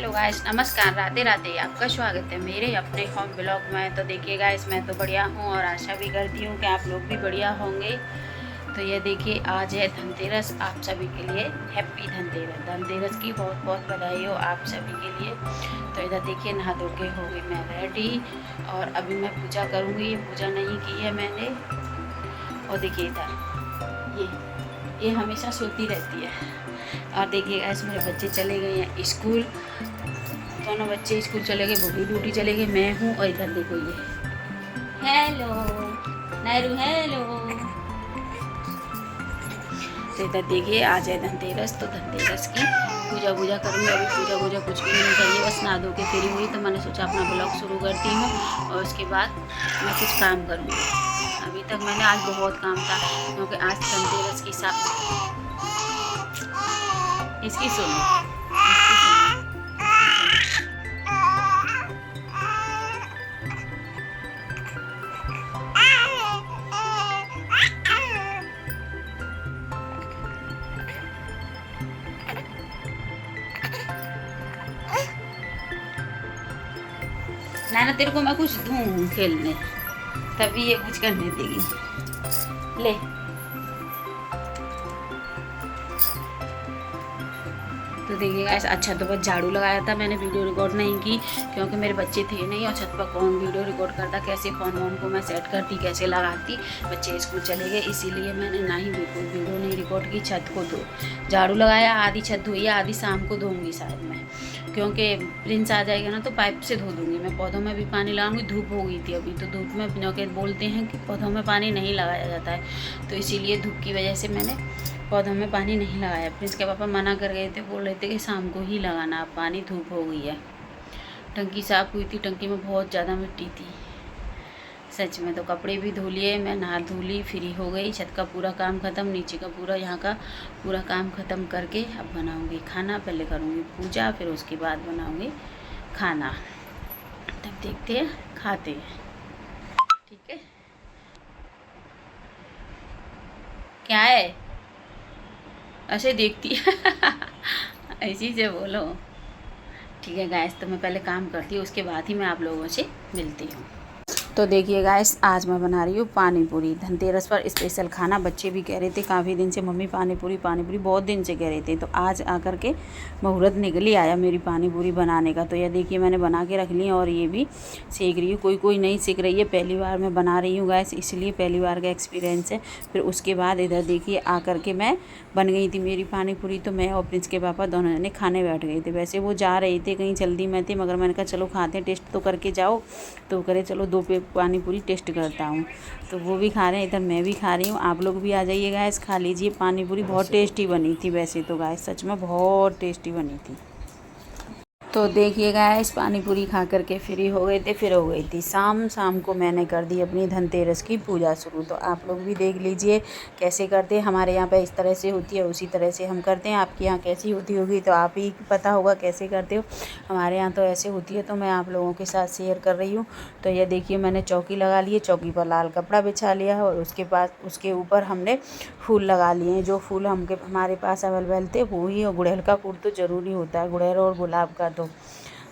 Hello guys, नमस्कार, राधे राधे। आपका स्वागत है मेरे अपने होम ब्लॉग में। तो देखिए गाइस, मैं तो बढ़िया हूँ और आशा भी करती हूँ कि आप लोग भी बढ़िया होंगे। तो ये देखिए, आज है धनतेरस। आप सभी के लिए हैप्पी धनतेरस। धनतेरस की बहुत बहुत बधाई हो आप सभी के लिए। तो इधर देखिए, नहा धो के हो गई मैं रेडी और अभी मैं पूजा करूँगी। ये पूजा नहीं की है मैंने। और देखिए इधर ये हमेशा सोती रहती है। और देखिए गाइस, मेरे बच्चे चले गए हैं स्कूल। दोनों बच्चे स्कूल चले गए, वो भी ड्यूटी चले गए, मैं हूँ। और इधर देखो, ये हेलो नैरू, हेलो। तो इधर देखिए, आज है धनतेरस। तो धनतेरस की पूजा वूजा करूँगी। अभी पूजा वूजा कुछ भी नहीं करिए, बस नहा धो के फ्री हुई तो मैंने सोचा अपना ब्लॉग शुरू करती हूँ और उसके बाद मैं कुछ काम करूँगी। अभी तक मैंने आज बहुत काम था क्योंकि आज धनतेरस की इसकी सुनो, नैना तेरे को मैं कुछ दूँ खेलने, तभी ये कुछ करने देगी। ले, तो देखिए गाइस, अच्छा तो बस झाड़ू लगाया था मैंने, वीडियो रिकॉर्ड नहीं की क्योंकि मेरे बच्चे थे नहीं और छत पर कौन वीडियो रिकॉर्ड करता, कैसे फ़ोन वोन को मैं सेट करती, कैसे लगाती। बच्चे स्कूल चले गए, इसीलिए मैंने ना ही बिल्कुल वीडियो नहीं रिकॉर्ड की। छत को धो झाड़ू लगाया, आधी छत धोई, आधी शाम को धोऊंगी शायद मैं, क्योंकि प्रिंस आ जाएगा ना तो पाइप से धो दूँगी मैं। पौधों में भी पानी लगाऊंगी। धूप हो गई थी अभी, तो धूप में क्योंकि बोलते हैं कि पौधों में पानी नहीं लगाया जाता है, तो इसीलिए धूप की वजह से मैंने पौधों में पानी नहीं लगाया। प्रिंस के पापा मना कर गए थे, बोल रहे थे कि शाम को ही लगाना आप पानी, धूप हो गई है। टंकी साफ़ हुई थी, टंकी में बहुत ज़्यादा मिट्टी थी सच में। तो कपड़े भी धो लिए, मैं नहा धो ली, फ्री हो गई। छत का पूरा काम ख़त्म, नीचे का पूरा, यहाँ का पूरा काम ख़त्म करके अब बनाऊँगी खाना। पहले करूँगी पूजा, फिर उसके बाद बनाऊँगी खाना। तब देखते हैं, खाते हैं, ठीक है। क्या है, ऐसे देखती है ऐसी से बोलो, ठीक है गाइस। तो मैं पहले काम करती हूँ, उसके बाद ही मैं आप लोगों से मिलती हूँ। तो देखिए गाइस, आज मैं बना रही हूँ पानी पूरी। धनतेरस पर स्पेशल खाना। बच्चे भी कह रहे थे काफ़ी दिन से, मम्मी पानी पूरी बहुत दिन से कह रहे थे। तो आज आकर के मुहूर्त निकल ही आया मेरी पानी पूरी बनाने का। तो यह देखिए, मैंने बना के रख ली और ये भी सीख रही हूँ। कोई नहीं सीख रही है, पहली बार मैं बना रही हूँ गाइस, इसलिए पहली बार का एक्सपीरियंस है। फिर उसके बाद इधर देखिए आकर के मैं बन गई थी मेरी पानी पूरी। तो मैं और प्रिंस के पापा दोनों जने खाने बैठ गए थे। वैसे वो जा रहे थे कहीं, जल्दी में थे, मगर मैंने कहा चलो खाते हैं, टेस्ट तो करके जाओ। तो करे चलो 2 पानी पूरी टेस्ट करता हूँ। तो वो भी खा रहे हैं, इधर मैं भी खा रही हूँ। आप लोग भी आ जाइए गाइस, खा लीजिए। पानी पूरी बहुत टेस्टी बनी थी वैसे तो गाइस, सच में बहुत टेस्टी बनी थी। तो देखिए गाइस, पानी पूरी खा करके फ्री हो गए थे। फिर हो गई थी शाम को मैंने कर दी अपनी धनतेरस की पूजा शुरू। तो आप लोग भी देख लीजिए कैसे करते हैं। हमारे यहाँ पे इस तरह से होती है, उसी तरह से हम करते हैं। आपके यहाँ कैसी होती होगी तो आप ही पता होगा कैसे करते हो। हमारे यहाँ तो ऐसे होती है, तो मैं आप लोगों के साथ शेयर कर रही हूँ। तो ये देखिए, मैंने चौकी लगा ली है, चौकी पर लाल कपड़ा बिछा लिया है और उसके बाद उसके ऊपर हमने फूल लगा लिए हैं। जो फूल हमारे पास अवेलेबल थे वो ही, और गुड़हल का फूल तो ज़रूरी होता है, गुड़हल और गुलाब का।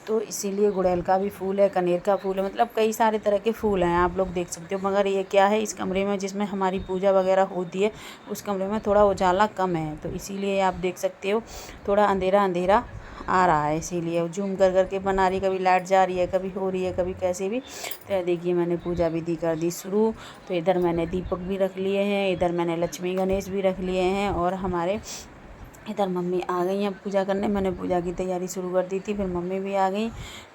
तो इसीलिए गुड़हल का भी फूल है, कनेर का फूल है, मतलब कई सारे तरह के फूल हैं, आप लोग देख सकते हो। मगर ये क्या है, इस कमरे में जिसमें हमारी पूजा वगैरह होती है, उस कमरे में थोड़ा उजाला कम है, तो इसीलिए आप देख सकते हो थोड़ा अंधेरा अंधेरा आ रहा है। इसीलिए जूम कर करके बना रही, कभी लाइट जा रही है, कभी हो रही है, कभी कैसे भी। तो देखिए, मैंने पूजा विधि कर दी शुरू। तो इधर मैंने दीपक भी रख लिए हैं, इधर मैंने लक्ष्मी गणेश भी रख लिए हैं, और हमारे इधर मम्मी आ गई हैं पूजा करने। मैंने पूजा की तैयारी शुरू कर दी थी, फिर मम्मी भी आ गई।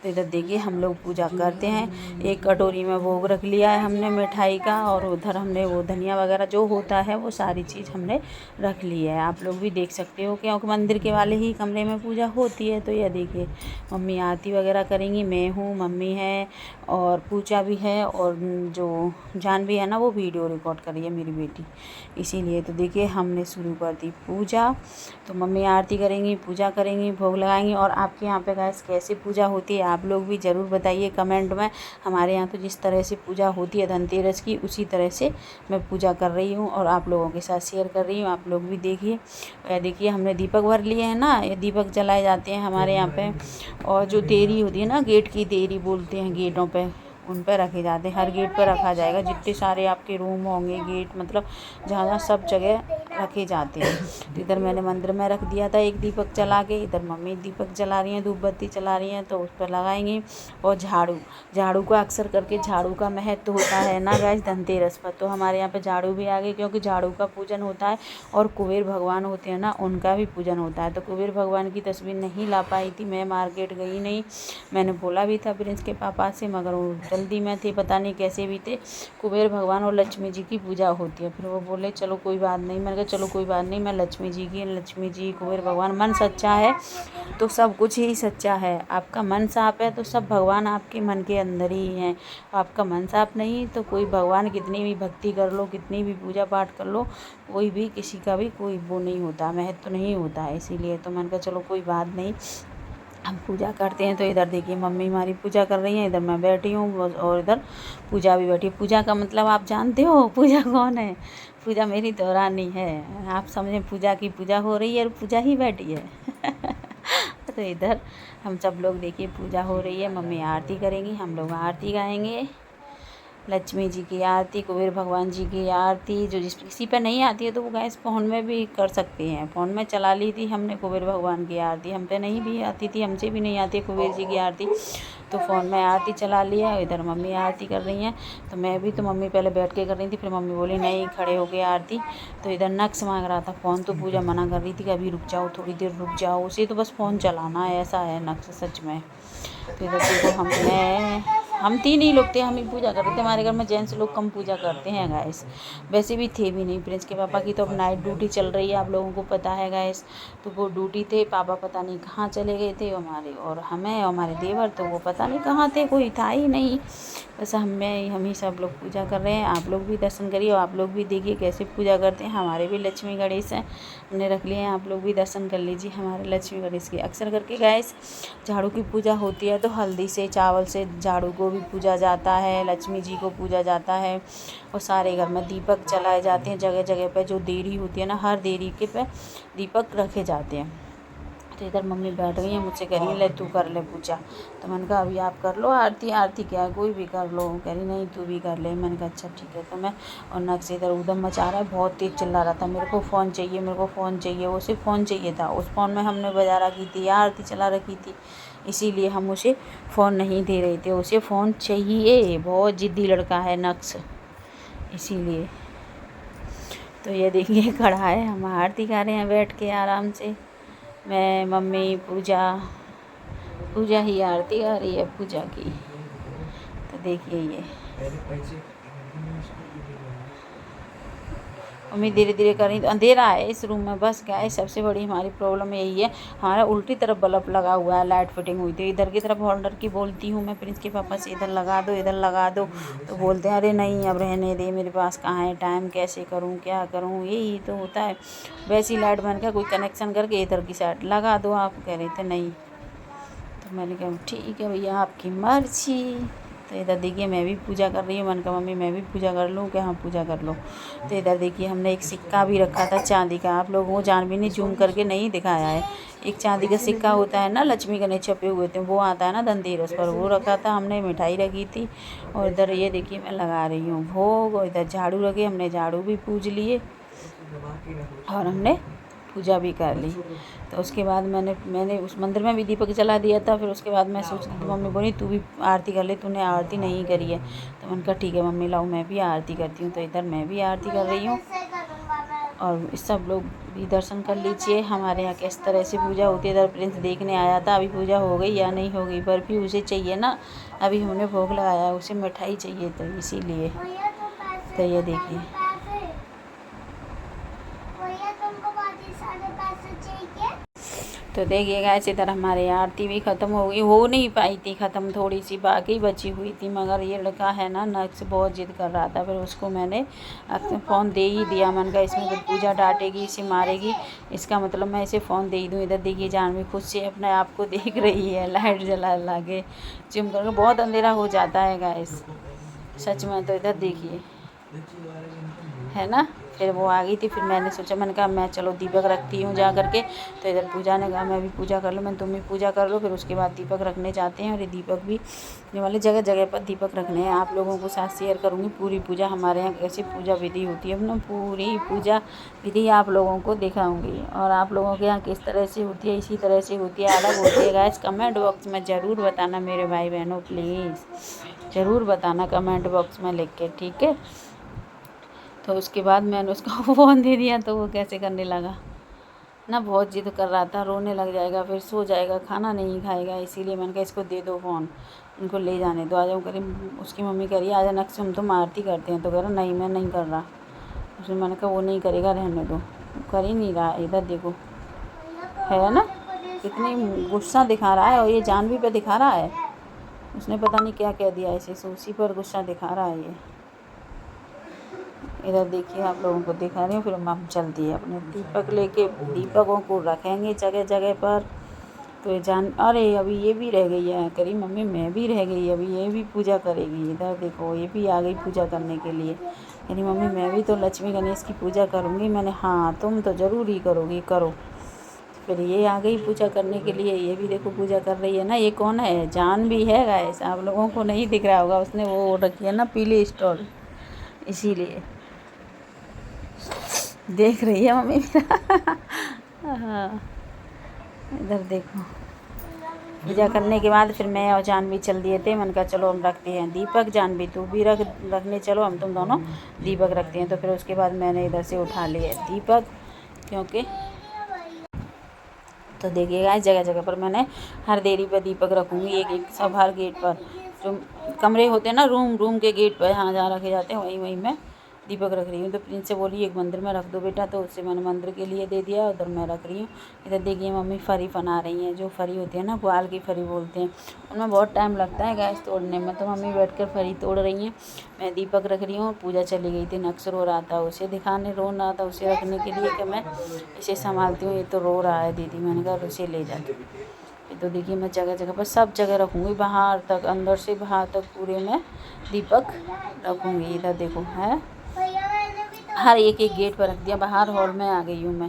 तो इधर देखिए, हम लोग पूजा करते हैं। एक कटोरी में भोग रख लिया है हमने मिठाई का, और उधर हमने वो धनिया वगैरह जो होता है वो सारी चीज़ हमने रख ली है। आप लोग भी देख सकते हो, क्योंकि मंदिर के वाले ही कमरे में पूजा होती है। तो यह देखिए, मम्मी आरती वगैरह करेंगी, मैं हूँ, मम्मी है और पूजा भी है, और जो जान भी है ना, वो वीडियो रिकॉर्ड कर रही है मेरी बेटी, इसीलिए। तो देखिए, हमने शुरू कर दी पूजा। तो मम्मी आरती करेंगी, पूजा करेंगी, भोग लगाएंगी। और आपके यहाँ पे गाइस कैसे पूजा होती है आप लोग भी ज़रूर बताइए कमेंट में। हमारे यहाँ तो जिस तरह से पूजा होती है धनतेरस की, उसी तरह से मैं पूजा कर रही हूँ और आप लोगों के साथ शेयर कर रही हूँ। आप लोग भी देखिए। देखिए हमने दीपक भर लिए हैं ना, ये दीपक जलाए जाते हैं हमारे यहाँ पे। और जो देरी होती है ना, गेट की देरी बोलते हैं गेटों पे, उन पर रखे जाते हैं। हर गेट पर रखा जाएगा, जितने सारे आपके रूम होंगे गेट, मतलब जहाँ जहाँ सब जगह रखे जाते हैं। तो इधर मैंने मंदिर में रख दिया था एक दीपक जला के, इधर मम्मी दीपक जला रही हैं, धूप बत्ती जला रही हैं, तो उस पर लगाएंगी। और झाड़ू का अक्सर करके झाड़ू का महत्व होता है ना गाइस धनतेरस पर, तो हमारे यहाँ पे झाड़ू भी आ गए, क्योंकि झाड़ू का पूजन होता है। और कुबेर भगवान होते हैं ना, उनका भी पूजन होता है। तो कुबेर भगवान की तस्वीर नहीं ला पाई थी, मैं मार्केट गई नहीं। मैंने बोला भी था प्रिंस के पापा से, मगर वो जल्दी में थे, पता नहीं कैसे भी थे। कुबेर भगवान और लक्ष्मी जी की पूजा होती है। फिर वो बोले चलो कोई बात नहीं, मैंने कहा चलो कोई बात नहीं, मैं लक्ष्मी जी कुबेर भगवान, मन सच्चा है तो सब कुछ ही सच्चा है। आपका मन साफ है तो सब भगवान आपके मन के अंदर ही हैं। आपका मन साफ नहीं तो कोई भगवान कितनी भी भक्ति कर लो, कितनी भी पूजा पाठ कर लो, कोई भी किसी का भी कोई वो नहीं होता, महत्व नहीं होता है। इसीलिए तो मैंने कहा चलो कोई बात नहीं, हम पूजा करते हैं। तो इधर देखिए मम्मी हमारी पूजा कर रही हैं, इधर मैं बैठी हूँ और इधर पूजा भी बैठी है। पूजा का मतलब आप जानते हो पूजा कौन है? पूजा मेरी दौरानी है। आप समझें पूजा की पूजा हो रही है और पूजा ही बैठी है। तो इधर हम सब लोग देखिए पूजा हो रही है, मम्मी आरती करेंगी, हम लोग आरती गाएंगे। लक्ष्मी जी की आरती, कुबेर भगवान जी की आरती, जो जिस किसी पे नहीं आती है तो वो गैस फ़ोन में भी कर सकते हैं। फ़ोन में चला ली थी हमने कुबेर भगवान की आरती, हम पे नहीं भी आती थी, हमसे भी नहीं आती है कुबेर जी की आरती, तो फ़ोन में आरती चला लिया। इधर मम्मी आरती कर रही हैं, तो मैं भी, तो मम्मी पहले बैठ के कर रही थी, फिर मम्मी बोली नहीं खड़े हो गए आरती। तो इधर नक्श मांग रहा था फ़ोन, तो पूजा मना कर रही थी कि अभी रुक जाओ, थोड़ी देर रुक जाओ, उसे तो बस फ़ोन चलाना है, ऐसा है नक्श सच में। तो इधर देखो हम तीन ही लोग थे, हम ही पूजा कर रहे थे। हमारे घर में जेंट्स लोग कम पूजा करते हैं गाइस, वैसे भी थे भी नहीं। प्रिंस के पापा की तो अब नाइट ड्यूटी चल रही है, आप लोगों को पता है गाइस, तो वो ड्यूटी थे, पापा पता नहीं कहाँ चले गए थे हमारे, और हमें और हमारे देवर तो वो पता नहीं कहाँ थे, कोई था ही नहीं। बस हम ही सब लोग पूजा कर रहे हैं। आप लोग भी दर्शन करिए और आप लोग भी देखिए कैसे पूजा करते हैं। हमारे भी लक्ष्मी गणेश हैं, हमने रख लिए हैं, आप लोग भी दर्शन कर लीजिए हमारे लक्ष्मी गणेश की। अक्सर करके गाइस झाड़ू की पूजा होती है तो हल्दी से चावल से झाड़ू को भी पूजा जाता है, लक्ष्मी जी को पूजा जाता है, और सारे घर में दीपक जलाए जाते हैं। जगह जगह पे जो देरी होती है ना, हर देरी के पे दीपक रखे जाते हैं। तो इधर मम्मी बैठ गई हैं, मुझसे कह रही है ले तू कर ले पूजा। तो मैंने कहा अभी आप कर लो आरती, आरती क्या है कोई भी कर लो, कह रही नहीं तू भी कर ले। मैंने कहा अच्छा ठीक है। तो मैं, और नक्श इधर उधम मचा रहा है, बहुत तेज़ चिल्ला रहा था मेरे को फ़ोन चाहिए, मेरे को फ़ोन चाहिए, वो सिर्फ फ़ोन चाहिए था। उस फ़ोन में हमने बजा रखी थी, आरती चला रखी थी, इसीलिए हम उसे फ़ोन नहीं दे रहे थे, उसे फ़ोन चाहिए, बहुत ज़िद्दी लड़का है नक्श, इसीलिए। तो ये देखिए खड़ा है, हम आरती गा रहे हैं बैठ के आराम से, मैं मम्मी पूजा ही आरती गा रही है पूजा की। तो देखिए ये मम्मी धीरे धीरे कर रही, तो अंधेरा है इस रूम में, बस क्या है सबसे बड़ी हमारी प्रॉब्लम यही है, हमारा उल्टी तरफ बल्ब लगा हुआ है, लाइट फिटिंग हुई थी इधर की तरफ होल्डर की, बोलती हूँ मैं प्रिंस के पापा से इधर लगा दो इधर लगा दो, तो बोलते हैं अरे नहीं अब रहने दे, मेरे पास कहाँ है टाइम, कैसे करूँ क्या करूँ, यही तो होता है। वैसी लाइट बन कर कोई कनेक्शन करके इधर की साइड लगा दो, आप कह रहे थे नहीं, तो मैंने कहा ठीक है भैया आपकी मर्जी। तो इधर देखिए मैं भी पूजा कर रही हूँ, मैंने कहा मम्मी मैं भी पूजा कर लूँ क्या? हाँ पूजा कर लो। तो इधर देखिए हमने एक सिक्का भी रखा था चांदी का, आप लोगों को जानवी ने जूम करके नहीं दिखाया है, एक चांदी का सिक्का होता है ना, लक्ष्मी गणेश छपे हुए थे, वो आता है ना धनतेरस पर, वो रखा था हमने, मिठाई रखी थी। और इधर ये देखिए मैं लगा रही हूँ भोग, और इधर झाड़ू रखे, हमने झाड़ू भी पूज लिए और हमने पूजा भी कर ली। तो उसके बाद मैंने उस मंदिर में भी दीपक जला दिया था। फिर उसके बाद मैं सोच रही थी, मम्मी बोली तू भी आरती कर ले, तूने आरती नहीं करी है। तो मैंने कहा ठीक है मम्मी लाओ मैं भी आरती करती हूँ। तो इधर मैं भी आरती कर रही हूँ और सब लोग भी दर्शन कर लीजिए हमारे यहाँ किस तरह से पूजा होती है। इधर प्रिंस देखने आया था अभी पूजा हो गई या नहीं हो गई, बर्फ़ी उसे चाहिए ना, अभी हमने भोग लगाया, उसे मिठाई चाहिए, तो इसीलिए। तो ये देखिए तो देखिएगा इसी तरह हमारी आरती भी ख़त्म हो गई, हो नहीं पाई थी ख़त्म, थोड़ी सी बाकी बची हुई थी, मगर ये लड़का है ना नक्स बहुत ज़िद कर रहा था, फिर उसको मैंने फ़ोन दे ही दिया। मैंने कहा इसमें फिर पूजा डांटेगी, इसे मारेगी, इसका मतलब मैं इसे फ़ोन दे ही दूँ। इधर देखिए जानवी खुद से अपने आप को देख रही है, लाइट जला ला के जिम करके, बहुत अंधेरा हो जाता है गाइस सच में। तो इधर देखिए है ना, फिर वो आ गई थी, फिर मैंने सोचा, मैंने कहा मैं चलो दीपक रखती हूँ जा करके। तो इधर पूजा ने कहा मैं भी पूजा कर लूँ, मैं तुम भी पूजा कर लो, फिर उसके बाद दीपक रखने जाते हैं। और ये दीपक भी ये वाले जगह जगह पर दीपक रखने हैं। आप लोगों को साथ शेयर करूँगी पूरी पूजा हमारे यहाँ कैसी पूजा विधि होती है, अपना पूरी पूजा विधि आप लोगों को दिखाऊँगी। और आप लोगों के यहाँ किस तरह से होती है, इसी तरह से होती है, अलग होती है गाइस, कमेंट बॉक्स में ज़रूर बताना मेरे भाई बहनों, प्लीज़ ज़रूर बताना कमेंट बॉक्स में लिख के, ठीक है। तो उसके बाद मैंने उसको फ़ोन दे दिया, तो वो कैसे करने लगा ना, बहुत जिद कर रहा था, रोने लग जाएगा, फिर सो जाएगा, खाना नहीं खाएगा, इसीलिए मैंने कहा इसको दे दो फ़ोन, उनको ले जाने दो, आ जाओ। करी उसकी मम्मी कह रही है आ जा नक्श हम तो आरती करते हैं, तो कह रहा नहीं मैं नहीं कर रहा। उसने मैंने कहा वो नहीं करेगा, रहने दो, कर ही नहीं रहा। इधर देखो है ना कितनी गुस्सा दिखा रहा है, और ये जानवी पे दिखा रहा है, उसने पता नहीं क्या कह दिया इसे, उसी पर गुस्सा दिखा रहा है ये। इधर देखिए आप लोगों को दिखा रही हूँ, फिर हम चलती है अपने दीपक लेके, दीपकों को रखेंगे जगह जगह पर। तो ये जान, अरे अभी ये भी रह गई है, करी मम्मी मैं भी रह गई, अभी ये भी पूजा करेगी। इधर देखो ये भी आ गई पूजा करने के लिए, करी मम्मी मैं भी तो लक्ष्मी गणेश की पूजा करूँगी। मैंने हाँ तुम तो ज़रूर ही करोगी, करो। फिर ये आ गई पूजा करने के लिए, ये भी देखो पूजा कर रही है ना। ये कौन है, जान भी है गाइस, आप लोगों को नहीं दिख रहा होगा, उसने वो रखी है ना पीली स्टॉल, इसीलिए देख रही है मम्मी हाँ इधर देखो पूजा करने के बाद फिर मैं और जानवी चल दिए थे। मैंने कहा चलो हम रखते हैं दीपक, जानवी तू भी रखने चलो, हम तुम दोनों दीपक रखते हैं। तो फिर उसके बाद मैंने इधर से उठा लिए दीपक, क्योंकि तो देखिएगा इस जगह जगह पर मैंने हर देरी पर दीपक रखूँगी, एक एक सब हर गेट पर, जो कमरे होते हैं ना रूम के गेट पर यहाँ जहाँ रखे जाते हैं वहीं मैं दीपक रख रही हूँ। तो प्रिंस से बोली एक मंदिर में रख दो बेटा, तो उससे मैंने मंदिर के लिए दे दिया, उधर मैं रख रही हूँ। इधर देखिए मम्मी फरी बना रही हैं, जो फरी होती है ना ग्वाल की फरी बोलते हैं, उनमें बहुत टाइम लगता है गैस तोड़ने में। तो मम्मी बैठकर फरी तोड़ रही हैं, मैं दीपक रख रही हूँ। पूजा चली गई थी, नक्श रो रहा था, उसे दिखाने रो रहा था, उसे रखने के लिए कि मैं इसे संभालती हूँ, ये तो रो रहा है दीदी। मैंने कहा उसे ले जाती। तो देखिए मैं जगह जगह पर सब जगह रखूँगी, बाहर तक, अंदर से बाहर तक पूरे में दीपक रखूँगी। इधर देखो है हर एक एक गेट पर रख दिया। बाहर हॉल में आ गई हूँ मैं,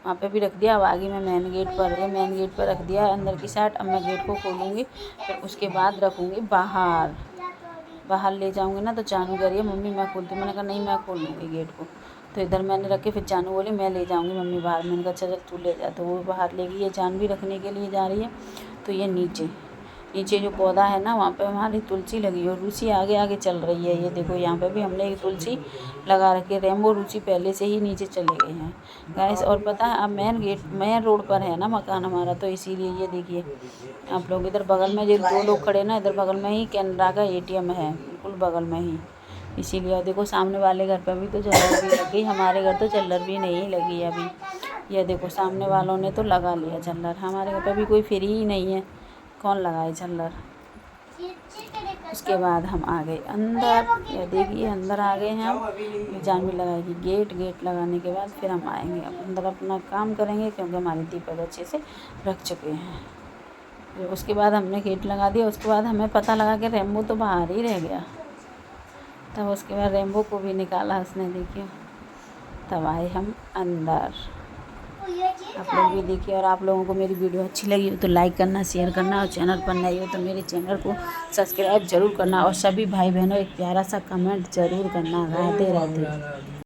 वहाँ पे भी रख दिया। अब आगे मैं मेन गेट पर है, मेन गेट पर रख दिया अंदर की साइड। अब मैं गेट को खोलूँगी, फिर उसके बाद रखूँगी बाहर। बाहर ले जाऊँगी ना तो जानू कह रही है मम्मी मैं खोलती हूँ, मैंने कहा नहीं मैं खोल लूँगी गेट को। तो इधर मैंने रखे, फिर जानू बोली मैं ले जाऊँगी मम्मी बाहर। मैंने कहा चल तू ले जा, तो वो बाहर ले गई है, जान भी रखने के लिए जा रही है। तो ये नीचे जो पौधा है ना वहाँ पे हमारी तुलसी लगी है, और रुचि आगे आगे चल रही है। ये देखो यहाँ पे भी हमने एक तुलसी लगा रखी है, रेम्बो रुचि पहले से ही नीचे चले गए हैं गाइस। और पता है अब मेन रोड पर है ना मकान हमारा, तो इसीलिए ये देखिए आप लोग, इधर बगल में जो दो लोग खड़े ना, इधर बगल में ही कैनरा का ATM है, बिल्कुल बगल में ही। इसीलिए देखो सामने वाले घर पर भी तो झल्लर भी लग गई, हमारे घर तो झल्लर भी नहीं लगी अभी। ये देखो सामने वालों ने तो लगा लिया झल्लर, हमारे घर पर भी कोई फ्री ही नहीं है, कौन लगाए झल्लर। उसके बाद हम आ गए अंदर, ये देखिए अंदर आ गए हैं हम। जानवी लगाएगी गेट लगाने के बाद फिर हम आएंगे अंदर, अपना काम करेंगे, क्योंकि हमारे दीपक अच्छे से रख चुके हैं। उसके बाद हमने गेट लगा दिया। उसके बाद हमें पता लगा कि रेम्बो तो बाहर ही रह गया, तब उसके बाद रेम्बो को भी निकाला उसने, देखिए तब आए हम अंदर। आप लोग भी देखिए, और आप लोगों को मेरी वीडियो अच्छी लगी हो तो लाइक करना, शेयर करना, और चैनल पर नए हो तो मेरे चैनल को सब्सक्राइब जरूर करना, और सभी भाई बहनों एक प्यारा सा कमेंट जरूर करना। राधे राधे।